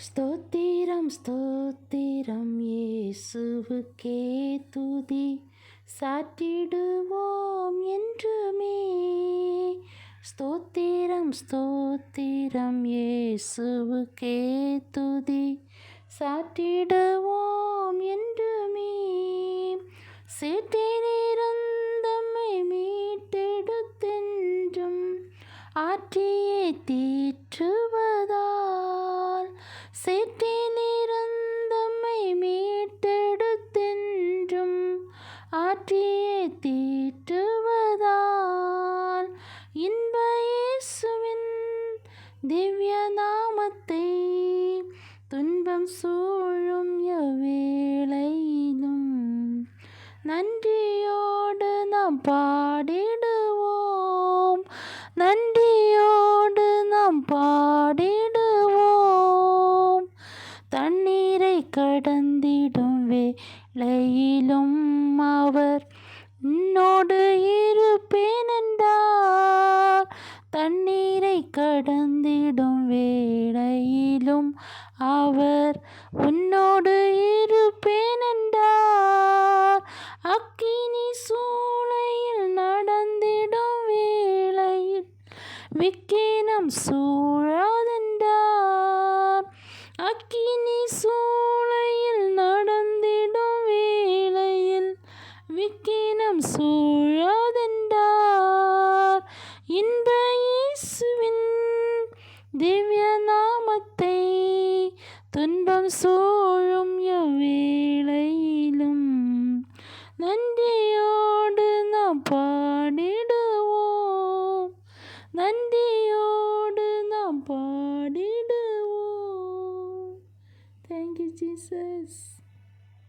ஸ்தோத்திரம் ஸ்தோத்திரம் இயேசுவுக்கே துதி சாற்றிடுவோம் என்றுமே. ஸ்தோத்திரம் ஸ்தோத்திரம் இயேசுவுக்கே துதி சாற்றிடுவோம் என்றுமே. சேற்றிலிருந்தம்மை மீட்டெடுத்தென்றும் ஆற்றியே தீற்றுவதால், சேற்றிலிருந்தம்மை மீட்டெடுத்தென்றும் ஆற்றியே தீற்றுவதால், இன்ப இயேசுவின் திவ்ய நாமத்தை துன்பம் சூழும் எவ்வேளையிலும் நன்றியோடு நாம் பாடிடுவோம், நன்றியோடு நாம் பாடிடுவோம். தண்ணீரை கடந்திடும் வேளையிலும் அவர் உன்னோடு இருப்பேன் என்றார். தண்ணீரை கடந்திடும் வேளையிலும் அவர் உன்னோடு இருப்பேன் என்றார். அக்கினி சூளையில் நடந்திடும் வேளையில் விக்கினம் சூழாதென்றார். அக்கினி சூளையில் நடந்திடும் வேளையில் விக்கினம் சூழாதென்றார். இன்ப இயேசுவின் திவ்ய நாமத்தை துன்பம் சூழும் எவ்வேளையிலும் நன்றியோடு நாம் பாடிடுவோம், நன்றியோடு நாம் பாடிடுவோம். Thank you, Jesus.